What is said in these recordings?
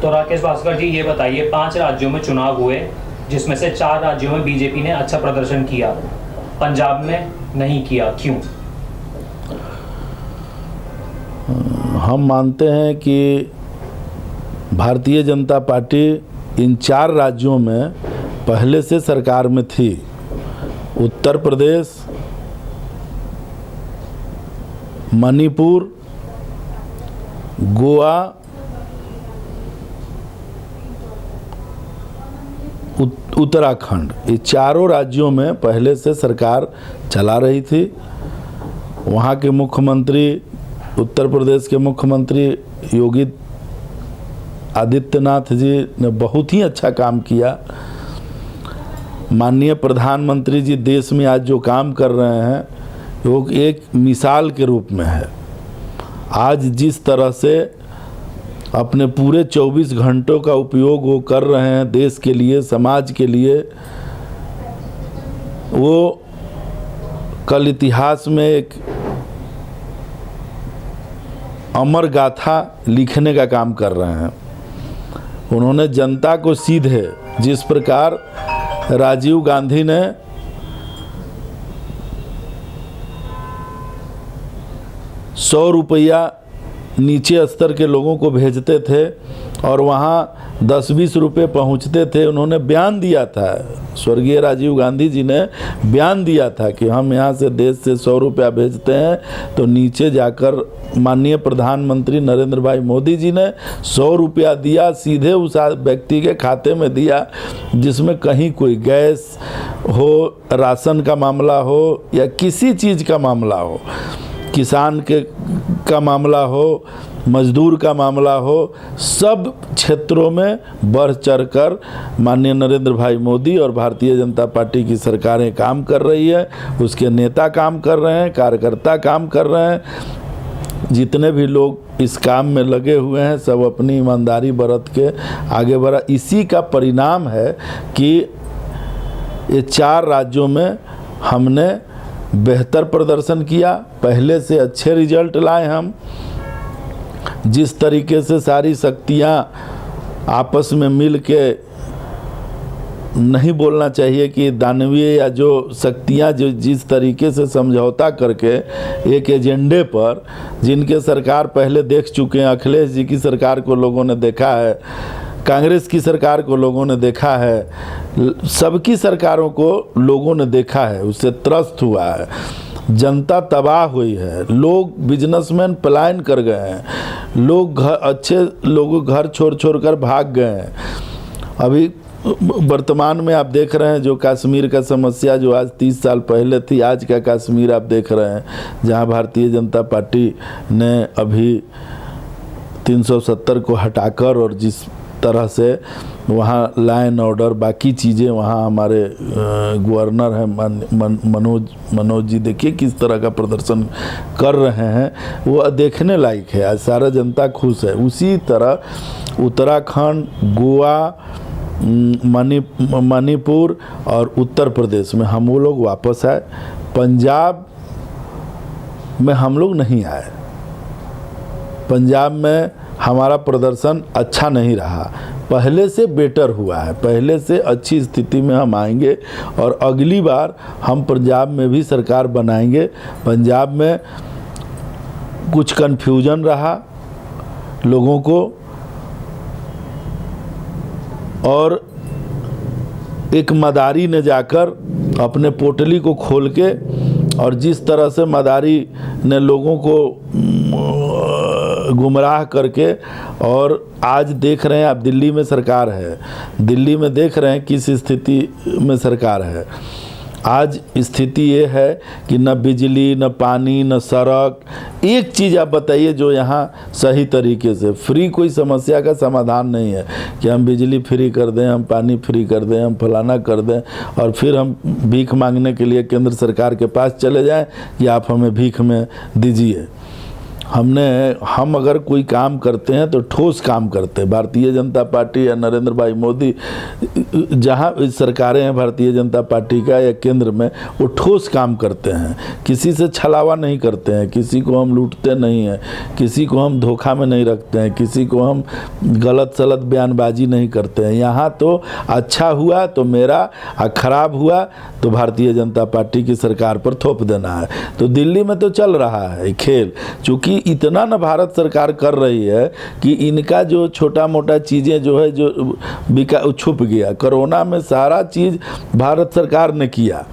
तो राकेश भास्कर जी ये बताइए, 5 राज्यों में चुनाव हुए जिसमें से 4 राज्यों में बीजेपी ने अच्छा प्रदर्शन किया, पंजाब में नहीं किया, क्यों? हम मानते हैं कि भारतीय जनता पार्टी इन 4 राज्यों में पहले से सरकार में थी। उत्तर प्रदेश, मणिपुर, गोवा, उत्तराखंड, ये चारों राज्यों में पहले से सरकार चला रही थी। वहाँ के मुख्यमंत्री, उत्तर प्रदेश के मुख्यमंत्री योगी आदित्यनाथ जी ने बहुत ही अच्छा काम किया। माननीय प्रधानमंत्री जी देश में आज जो काम कर रहे हैं वो एक मिसाल के रूप में है। आज जिस तरह से अपने पूरे 24 घंटों का उपयोग वो कर रहे हैं देश के लिए, समाज के लिए, वो कल इतिहास में एक अमर गाथा लिखने का काम कर रहे हैं। उन्होंने जनता को सीधे, जिस प्रकार राजीव गांधी ने ₹100 नीचे स्तर के लोगों को भेजते थे और वहाँ 10-20 रुपये पहुँचते थे। उन्होंने बयान दिया था, स्वर्गीय राजीव गांधी जी ने बयान दिया था कि हम यहाँ से देश से 100 रुपया भेजते हैं तो नीचे जाकर माननीय प्रधानमंत्री नरेंद्र भाई मोदी जी ने 100 रुपया दिया, सीधे उस व्यक्ति के खाते में दिया, जिसमें कहीं कोई गैस हो, राशन का मामला हो या किसी चीज़ का मामला हो, किसान का मामला हो, मजदूर का मामला हो, सब क्षेत्रों में बढ़ चढ़कर माननीय नरेंद्र भाई मोदी और भारतीय जनता पार्टी की सरकारें काम कर रही है। उसके नेता काम कर रहे हैं, कार्यकर्ता काम कर रहे हैं। जितने भी लोग इस काम में लगे हुए हैं सब अपनी ईमानदारी बरत के आगे बढ़ा। इसी का परिणाम है कि ये 4 राज्यों में हमने बेहतर प्रदर्शन किया, पहले से अच्छे रिजल्ट लाए हम। जिस तरीके से सारी शक्तियाँ आपस में मिल के, नहीं बोलना चाहिए कि दानवीय, या जो शक्तियाँ जो जिस तरीके से समझौता करके एक एजेंडे पर, जिनके सरकार पहले देख चुके हैं, अखिलेश जी की सरकार को लोगों ने देखा है, कांग्रेस की सरकार को लोगों ने देखा है, सबकी सरकारों को लोगों ने देखा है, उससे त्रस्त हुआ है, जनता तबाह हुई है, लोग बिजनेसमैन पलायन कर गए हैं, लोग अच्छे लोग घर छोड़ कर भाग गए हैं। अभी वर्तमान में आप देख रहे हैं जो कश्मीर का समस्या जो आज 30 साल पहले थी, आज का कश्मीर आप देख रहे हैं, जहां भारतीय जनता पार्टी ने अभी 370 को हटाकर और जिस तरह से वहाँ लाइन ऑर्डर बाकी चीज़ें, वहाँ हमारे गवर्नर हैं मनोज जी, देखिए किस तरह का प्रदर्शन कर रहे हैं, वो देखने लायक है। आज सारा जनता खुश है। उसी तरह उत्तराखंड, गोवा, मणिपुर और उत्तर प्रदेश में हम वो लोग वापस आए। पंजाब में हम लोग नहीं आए। पंजाब में हमारा प्रदर्शन अच्छा नहीं रहा, पहले से बेटर हुआ है, पहले से अच्छी स्थिति में हम आएंगे और अगली बार हम पंजाब में भी सरकार बनाएंगे। पंजाब में कुछ कन्फ्यूजन रहा लोगों को, और एक मदारी ने जाकर अपने पोटली को खोल के, और जिस तरह से मदारी ने लोगों को गुमराह करके, और आज देख रहे हैं आप दिल्ली में सरकार है, दिल्ली में देख रहे हैं किस स्थिति में सरकार है। आज स्थिति ये है कि न बिजली, न पानी, न सड़क, एक चीज़ आप बताइए जो यहाँ सही तरीके से फ्री, कोई समस्या का समाधान नहीं है कि हम बिजली फ्री कर दें, हम पानी फ्री कर दें, हम फलाना कर दें और फिर हम भीख मांगने के लिए केंद्र सरकार के पास चले जाएं कि आप हमें भीख में दीजिए। हम अगर कोई काम करते हैं तो ठोस काम करते हैं। भारतीय जनता पार्टी या नरेंद्र भाई मोदी, जहाँ सरकारें हैं भारतीय जनता पार्टी का या केंद्र में, वो ठोस काम करते हैं, किसी से छलावा नहीं करते हैं, किसी को हम लूटते नहीं हैं, किसी को हम धोखा में नहीं रखते हैं, किसी को हम गलत सलत बयानबाजी नहीं करते हैं। यहाँ तो अच्छा हुआ तो मेरा, खराब हुआ तो भारतीय जनता पार्टी की सरकार पर थोप देना है। तो दिल्ली में तो चल रहा है खेल, चूँकि इतना न भारत सरकार कर रही है कि इनका जो छोटा मोटा चीज़ें जो है जो छुप गया। कोरोना में सारा चीज़ भारत सरकार ने किया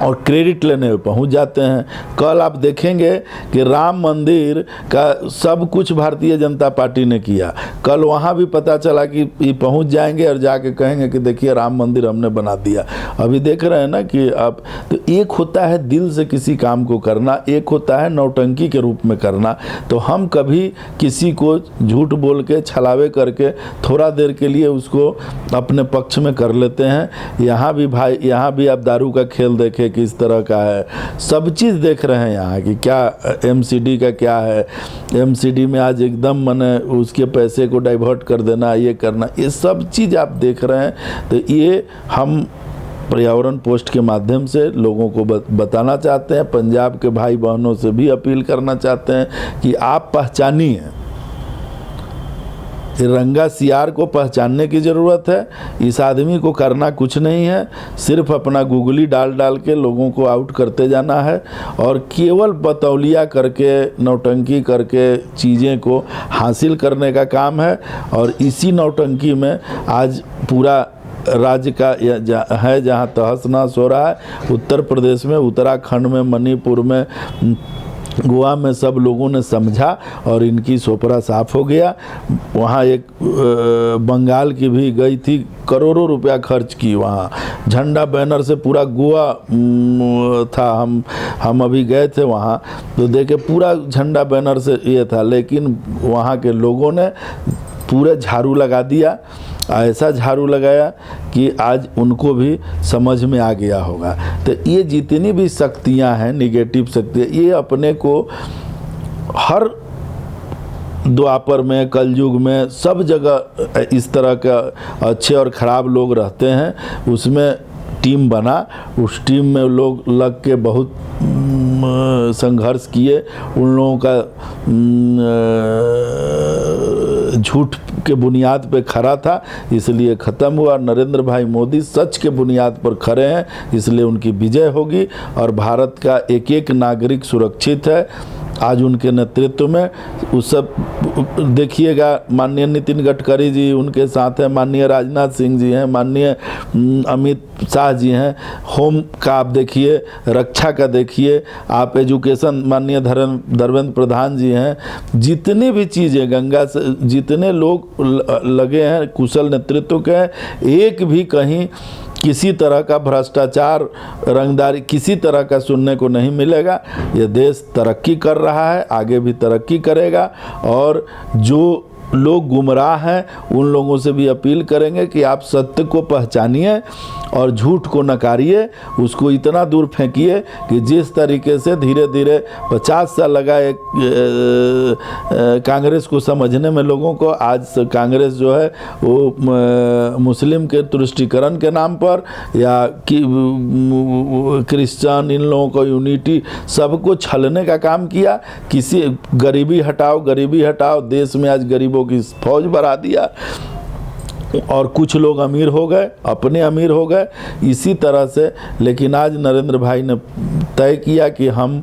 और क्रेडिट लेने में पहुंच जाते हैं। कल आप देखेंगे कि राम मंदिर का सब कुछ भारतीय जनता पार्टी ने किया। कल वहां भी पता चला कि ये पहुंच जाएंगे और जाके कहेंगे कि देखिए राम मंदिर हमने बना दिया। अभी देख रहे हैं ना कि अब तो एक होता है दिल से किसी काम को करना, एक होता है नौटंकी के रूप में करना। तो हम कभी किसी को झूठ बोल के, छलावे करके थोड़ा देर के लिए उसको अपने पक्ष में कर लेते हैं। यहाँ भी भाई, यहाँ भी आप दारू का खेल देखें किस तरह का है, सब चीज़ देख रहे हैं यहाँ की। क्या एमसीडी का क्या है, एमसीडी में आज एकदम मने उसके पैसे को डाइवर्ट कर देना, ये करना, ये सब चीज़ आप देख रहे हैं। तो ये हम पर्यावरण पोस्ट के माध्यम से लोगों को बताना चाहते हैं, पंजाब के भाई बहनों से भी अपील करना चाहते हैं कि आप पहचानिए। रंगा सियार को पहचानने की ज़रूरत है। इस आदमी को करना कुछ नहीं है, सिर्फ अपना गूगली डाल डाल के लोगों को आउट करते जाना है और केवल बतौलिया करके, नौटंकी करके चीज़ें को हासिल करने का काम है। और इसी नौटंकी में आज पूरा राज्य का है जहाँ तहस नहस हो रहा है। उत्तर प्रदेश में, उत्तराखंड में, मणिपुर में, गोवा में सब लोगों ने समझा और इनकी सोपरा साफ हो गया। वहाँ एक बंगाल की भी गई थी, करोड़ों रुपया खर्च की, वहाँ झंडा बैनर से पूरा गोवा था। हम अभी गए थे वहाँ तो देखे पूरा झंडा बैनर से ये था, लेकिन वहाँ के लोगों ने पूरा झाड़ू लगा दिया, ऐसा झाड़ू लगाया कि आज उनको भी समझ में आ गया होगा। तो ये जितनी भी शक्तियां हैं, निगेटिव शक्तियां, ये अपने को हर द्वापर में, कलयुग में, सब जगह इस तरह का अच्छे और ख़राब लोग रहते हैं। उसमें टीम बना, उस टीम में लोग लग के बहुत संघर्ष किए। उन लोगों का झूठ के बुनियाद पे खड़ा था, इसलिए ख़त्म हुआ। नरेंद्र भाई मोदी सच के बुनियाद पर खड़े हैं, इसलिए उनकी विजय होगी और भारत का एक एक नागरिक सुरक्षित है आज उनके नेतृत्व में। उस सब देखिएगा, माननीय नितिन गडकरी जी उनके साथ हैं, माननीय राजनाथ सिंह जी हैं, माननीय अमित शाह जी हैं, होम का आप देखिए, रक्षा का देखिए आप, एजुकेशन माननीय धर्मेंद्र प्रधान जी हैं। जितनी भी चीज़ें गंगा से जितने लोग लगे हैं कुशल नेतृत्व के, एक भी कहीं किसी तरह का भ्रष्टाचार, रंगदारी किसी तरह का सुनने को नहीं मिलेगा। ये देश तरक्की कर रहा है, आगे भी तरक्की करेगा। और जो लोग गुमराह हैं उन लोगों से भी अपील करेंगे कि आप सत्य को पहचानिए और झूठ को नकारिए, उसको इतना दूर फेंकिए कि जिस तरीके से धीरे धीरे 50 साल लगा एक कांग्रेस को समझने में लोगों को, आज कांग्रेस जो है वो मुस्लिम के तुष्टीकरण के नाम पर या कि क्रिश्चियन, इन लोगों को यूनिटी, सबको छलने का काम किया। किसी गरीबी हटाओ, गरीबी हटाओ, देश में आज गरीबों की फौज बढ़ा दिया और कुछ लोग अमीर हो गए, अपने अमीर हो गए इसी तरह से। लेकिन आज नरेंद्र भाई ने तय किया कि हम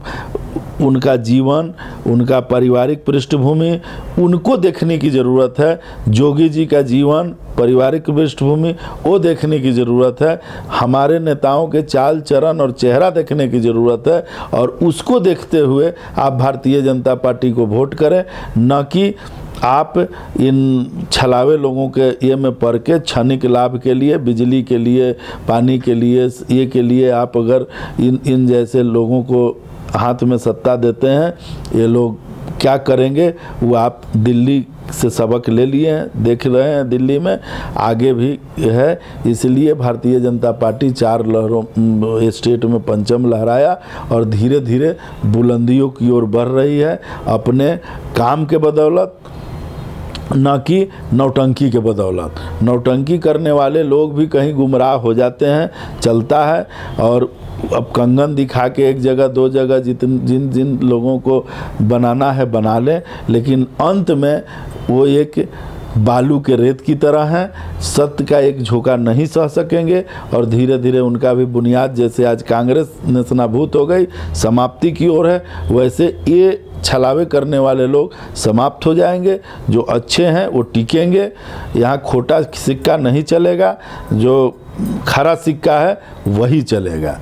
उनका जीवन, उनका पारिवारिक पृष्ठभूमि, उनको देखने की ज़रूरत है। जोगी जी का जीवन, पारिवारिक पृष्ठभूमि, वो देखने की ज़रूरत है। हमारे नेताओं के चाल चलन और चेहरा देखने की ज़रूरत है और उसको देखते हुए आप भारतीय जनता पार्टी को वोट करें, न कि आप इन छलावे लोगों के ये में पढ़ के क्षणिक लाभ के लिए, बिजली के लिए, पानी के लिए, ये के लिए आप अगर इन जैसे लोगों को हाथ में सत्ता देते हैं, ये लोग क्या करेंगे वो आप दिल्ली से सबक ले लिए हैं, देख रहे हैं दिल्ली में आगे भी है। इसलिए भारतीय जनता पार्टी 4 लहरों स्टेट में परचम लहराया और धीरे धीरे बुलंदियों की ओर बढ़ रही है, अपने काम के बदौलत, न कि नौटंकी के बदौलत। नौटंकी करने वाले लोग भी कहीं गुमराह हो जाते हैं, चलता है। और अब कंगन दिखा के एक जगह 2 जगह जिन जिन लोगों को बनाना है बना लें, लेकिन अंत में वो एक बालू के रेत की तरह हैं, सत्य का एक झोंका नहीं सह सकेंगे और धीरे धीरे उनका भी बुनियाद, जैसे आज कांग्रेस नेस्तनाबूत हो गई, समाप्ति की ओर है, वैसे ये छलावे करने वाले लोग समाप्त हो जाएंगे। जो अच्छे हैं वो टिकेंगे, यहाँ खोटा सिक्का नहीं चलेगा, जो खरा सिक्का है वही चलेगा।